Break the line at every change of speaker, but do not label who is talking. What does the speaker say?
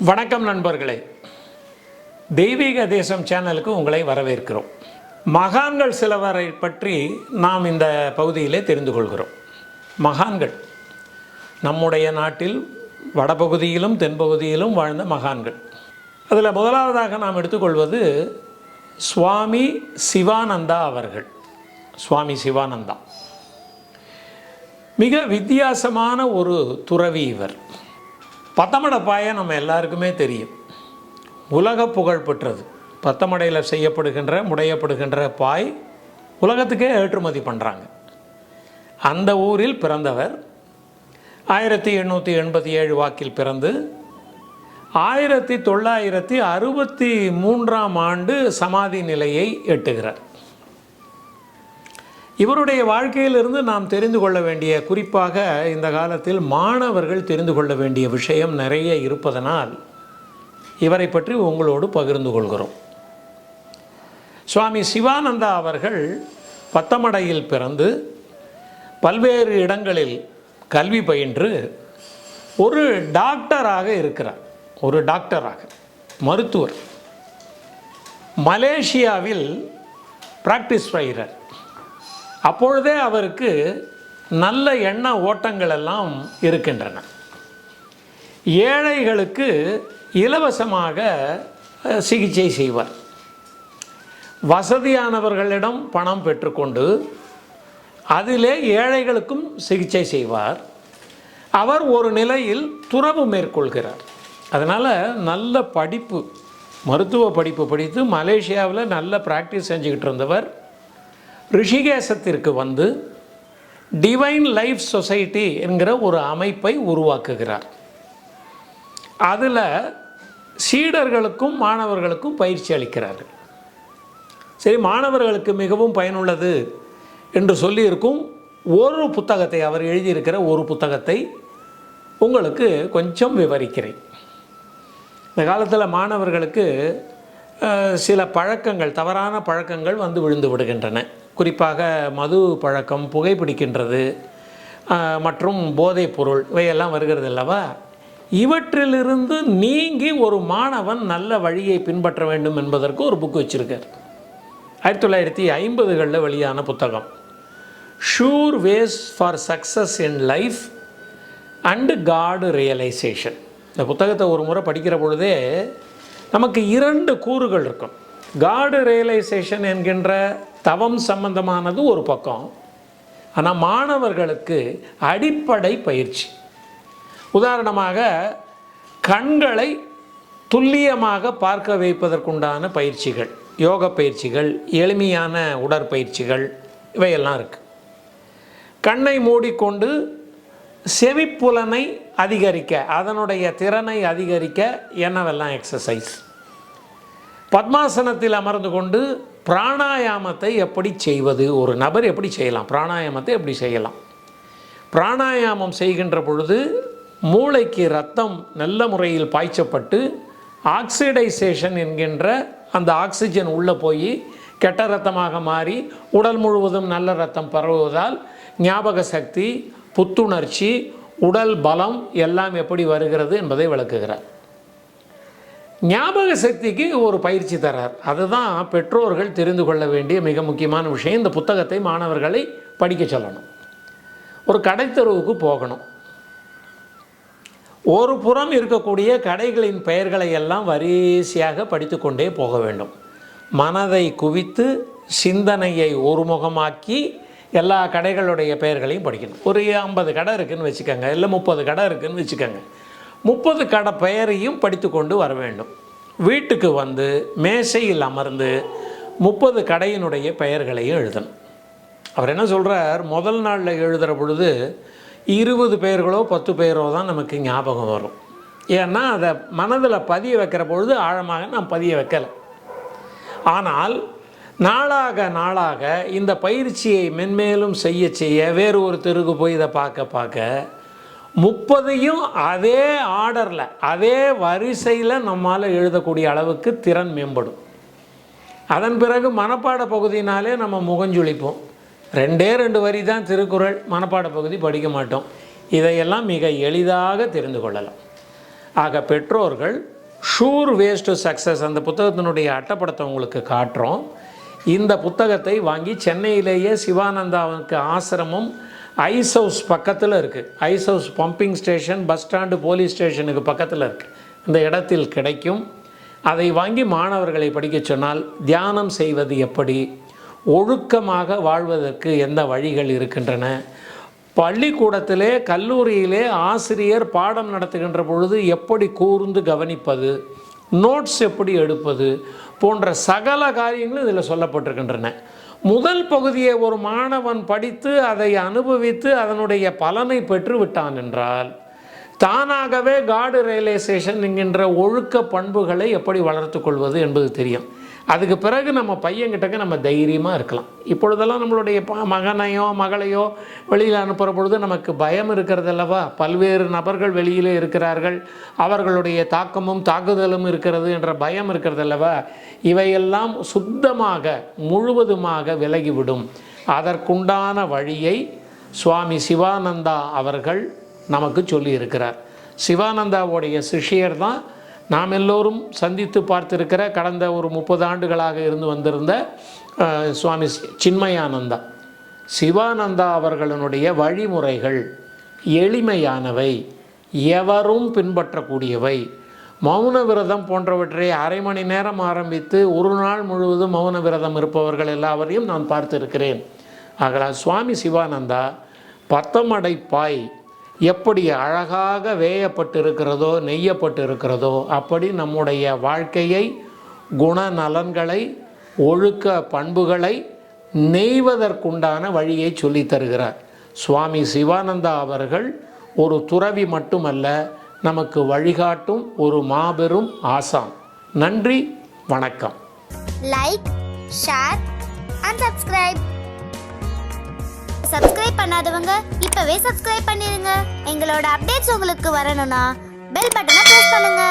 வணக்கம் நண்பர்களே, தெய்வீக தேசம் சேனலுக்கு உங்களை வரவேற்கிறோம். மகான்கள் சிலவரை பற்றி நாம் இந்த பகுதியிலே தெரிந்து கொள்கிறோம். மகான்கள் நம்முடைய நாட்டில் வடபகுதியிலும் தென்பகுதியிலும் வாழ்ந்த மகான்கள். அதில் முதலாவதாக நாம் எடுத்துக்கொள்வது சுவாமி சிவானந்தா அவர்கள். சுவாமி சிவானந்தா மிக வித்தியாசமான ஒரு துறவி. இவர் பத்தமடைப்பாய நம்ம எல்லாருக்குமே தெரியும், உலக புகழ் பெற்றது. பத்தமடையில் செய்யப்படுகின்ற முடையப்படுகின்ற பாய் உலகத்துக்கே ஏற்றுமதி பண்ணுறாங்க. அந்த ஊரில் பிறந்தவர் 1887 வாக்கில் பிறந்து 1963 சமாதி நிலையை எட்டுகிறார். இவருடைய வாழ்க்கையிலிருந்து நாம் தெரிந்து கொள்ள வேண்டிய, குறிப்பாக இந்த காலத்தில் மாணவர்கள் தெரிந்து கொள்ள வேண்டிய விஷயம் நிறைய இருப்பதனால் இவரை பற்றி உங்களோடு பகிர்ந்து கொள்கிறோம். சுவாமி சிவானந்தா அவர்கள் பத்தமடையில் பிறந்து பல்வேறு இடங்களில் கல்வி பயின்று ஒரு டாக்டராக இருக்கிறார். ஒரு டாக்டராக, மருத்துவர். மலேசியாவில் பிராக்டிஸ் செய்கிறார். அப்பொழுதே அவருக்கு நல்ல எண்ண ஓட்டங்கள் எல்லாம் இருக்கின்றன. ஏழைகளுக்கு இலவசமாக சிகிச்சை செய்வார். வசதியானவர்களிடம் பணம் பெற்றுக்கொண்டு அதிலே ஏழைகளுக்கும் சிகிச்சை செய்வார். அவர் ஒரு நிலையில் துறவு மேற்கொள்கிறார். அதனால் நல்ல படிப்பு, மருத்துவ படிப்பு படித்து மலேசியாவில் நல்ல ப்ராக்டிஸ் செஞ்சுக்கிட்டு இருந்தவர் ரிஷிகேசத்திற்கு வந்து டிவைன் லைஃப் சொசைட்டி என்கிற ஒரு அமைப்பை உருவாக்குகிறார். அதில் சீடர்களுக்கும் மாணவர்களுக்கும் பயிற்சி அளிக்கிறார்கள். சரி, மாணவர்களுக்கு மிகவும் பயனுள்ளது என்று சொல்லியிருக்கும் ஒரு புத்தகத்தை, அவர் எழுதியிருக்கிற ஒரு புத்தகத்தை உங்களுக்கு கொஞ்சம் விவரிக்கிறேன். இந்த காலத்தில் மாணவர்களுக்கு சில பழக்கங்கள், தவறான பழக்கங்கள் வந்து விழுந்து விடுகின்றன. குறிப்பாக மது பழக்கம், புகைப்பிடிக்கின்றது மற்றும் போதைப் பொருள் இவையெல்லாம் வருகிறது அல்லவா? இவற்றிலிருந்து நீங்கி ஒரு மாணவன் நல்ல வழியை பின்பற்ற வேண்டும் என்பதற்கு ஒரு புக் வச்சுருக்கார். 1950களில் வெளியான புத்தகம், sure ways for success in life and god realization. இந்த புத்தகத்தை ஒரு முறை படிக்கிற பொழுதே நமக்கு 2 கூறுகள் இருக்கும். காட் ரியலைசேஷன் என்கின்ற தவம் சம்பந்தமானது ஒரு பக்கம், ஆனால் மாணவர்களுக்கு அடிப்படை பயிற்சி. உதாரணமாக கண்களை துல்லியமாக பார்க்க வைப்பதற்குண்டான பயிற்சிகள், யோக பயிற்சிகள், எளிமையான உடற்பயிற்சிகள் இவையெல்லாம் இருக்குது. கண்ணை மூடிக்கொண்டு செவிப்புலனை அதிகரிக்க, அதனுடைய திறனை அதிகரிக்க என்னவெல்லாம் எக்ஸசைஸ். பத்மாசனத்தில் அமர்ந்து கொண்டு பிராணாயாமத்தை எப்படி செய்வது, ஒரு நபர் எப்படி செய்யலாம், பிராணாயாமத்தை எப்படி செய்யலாம். பிராணாயாமம் செய்கின்ற பொழுது மூளைக்கு ரத்தம் நல்ல முறையில் பாய்ச்சப்பட்டு ஆக்சிடைசேஷன் என்கின்ற அந்த ஆக்சிஜன் உள்ளே போய் கெட்ட ரத்தமாக மாறி உடல் முழுவதும் நல்ல ரத்தம் பரவுவதால் ஞாபக சக்தி, புத்துணர்ச்சி, உடல் பலம் எல்லாம் எப்படி வருகிறது என்பதை விளக்குகிறார். ஞாபக சக்திக்கு ஒரு பயிற்சி தரார். அதுதான் பெற்றோர்கள் தெரிந்து கொள்ள வேண்டிய மிக முக்கியமான விஷயம். இந்த புத்தகத்தை மாணவர்களை படிக்க சொல்லணும். ஒரு கடைத்தெருவுக்கு போகணும். ஒரு புறம் இருக்கக்கூடிய கடைகளின் பெயர்களை எல்லாம் வரிசையாக படித்து கொண்டே போக வேண்டும். மனதை குவித்து சிந்தனையை ஒருமுகமாக்கி எல்லா கடைகளுடைய பெயர்களையும் படிக்கணும். ஒரு 50 கடை இருக்குதுன்னு வச்சுக்கோங்க, இல்லை 30 கடை இருக்குதுன்னு வச்சுக்கோங்க. 30 கடை பெயரையும் படித்து கொண்டு வர வேண்டும். வீட்டுக்கு வந்து மேசையில் அமர்ந்து 30 கடையினுடைய பெயர்களையும் எழுதணும். அவர் என்ன சொல்கிறார், முதல் நாளில் எழுதுகிற பொழுது 20 பெயர்களோ 10 பெயரோ தான் நமக்கு ஞாபகம் வரும். ஏன்னா அதை மனதில் பதிய வைக்கிற பொழுது ஆழமாக நாம் பதிய வைக்கலை. ஆனால் நாளாக நாளாக இந்த பயிற்சியை மென்மேலும் செய்ய செய்ய வேறு ஒரு தெருக்கு போய் இதை பார்க்க 30ஐயும் அதே ஆர்டரில், அதே வரிசையில் நம்மால் எழுதக்கூடிய அளவுக்கு திறன் மேம்படும். அதன் பிறகு மனப்பாட பகுதினாலே நம்ம முகஞ்சுளிப்போம். 2 வரி தான் திருக்குறள், மனப்பாட பகுதி படிக்க மாட்டோம். இதையெல்லாம் மிக எளிதாக தெரிந்து கொள்ளலாம். ஆக பெற்றோர்கள் ஷூர் வேஸ் டு சக்ஸஸ் அந்த புத்தகத்தினுடைய அட்டைப்படத்தை உங்களுக்கு காட்டுறோம். இந்த புத்தகத்தை வாங்கி சென்னையிலேயே சிவானந்தாவுக்கு ஆசிரமம் ஐஸ் ஹவுஸ் பக்கத்தில் இருக்குது. Ice house pumping station, bus stand, police ஸ்டேஷனுக்கு பக்கத்தில் இருக்குது. இந்த இடத்தில் கிடைக்கும். அதை வாங்கி மாணவர்களை படிக்க சொன்னால் தியானம் செய்வது எப்படி, ஒழுக்கமாக வாழ்வதற்கு எந்த வழிகள் இருக்கின்றன, பள்ளிக்கூடத்திலே கல்லூரியிலே ஆசிரியர் பாடம் நடத்துகின்ற பொழுது எப்படி கூர்ந்து கவனிப்பது, நோட்ஸ் எப்படி எடுப்பது போன்ற சகல காரியங்களும் இதில் சொல்லப்பட்டிருக்கின்றன. முதல் பகுதியை ஒரு மாணவன் படித்து அதை அனுபவித்து அதனுடைய பலனை பெற்று விட்டான் என்றால் தானாகவே காடு ரியலைசேஷன் என்கின்ற ஒழுக்க பண்புகளை எப்படி வளர்த்து கொள்வது என்பது தெரியும். அதுக்கு பிறகு நம்ம பையன்கிட்டக்க நம்ம தைரியமாக இருக்கலாம். இப்பொழுதெல்லாம் நம்மளுடைய மகனையோ மகளையோ வெளியில் அனுப்புகிற பொழுது நமக்கு பயம் இருக்கிறது அல்லவா? பல்வேறு நபர்கள் வெளியிலே இருக்கிறார்கள், அவர்களுடைய தாக்கமும் தாக்குதலும் இருக்கிறது என்ற பயம் இருக்கிறது அல்லவா? இவையெல்லாம் சுத்தமாக முழுவதுமாக விலகிவிடும். அதற்குண்டான வழியை சுவாமி சிவானந்தா அவர்கள் நமக்கு சொல்லியிருக்கிறார். சிவானந்தாவுடைய சிஷ்யர் தான் நாம் எல்லோரும் சந்தித்து பார்த்திருக்கிற கடந்த ஒரு 30 ஆண்டுகளாக இருந்து வந்திருந்த சுவாமி சின்மயானந்தா. சிவானந்தா அவர்களுடைய வழிமுறைகள் எளிமையானவை, எவரும் பின்பற்றக்கூடியவை. மௌன விரதம் போன்றவற்றை அரை மணி நேரம் ஆரம்பித்து ஒரு நாள் முழுவதும் மௌன விரதம் இருப்பவர்கள் எல்லாவரையும் நான் பார்த்திருக்கிறேன். ஆகலால் சுவாமி சிவானந்தா பத்தமடைப்பாய் எப்படி அழகாக வேயப்பட்டு இருக்கிறதோ நெய்யப்பட்டு இருக்கிறதோ அப்படி நம்முடைய வாழ்க்கையை, குணநலன்களை, ஒழுக்க பண்புகளை நெய்வதற்குண்டான வழியை சொல்லி தருகிறார். சுவாமி சிவானந்தா அவர்கள் ஒரு துறவி மட்டுமல்ல, நமக்கு வழிகாட்டும் ஒரு மாபெரும் ஆசான். நன்றி, வணக்கம்.
லைக், ஷேர் அண்ட் சப்ஸ்கிரைப் பண்ணாதவங்க இப்பவே சப்ஸ்கிரைப் பண்ணிருங்க. எங்களோட அப்டேட்ஸ் உங்களுக்கு வரணும்னா பெல் பட்டனை பிரஸ் பண்ணுங்க.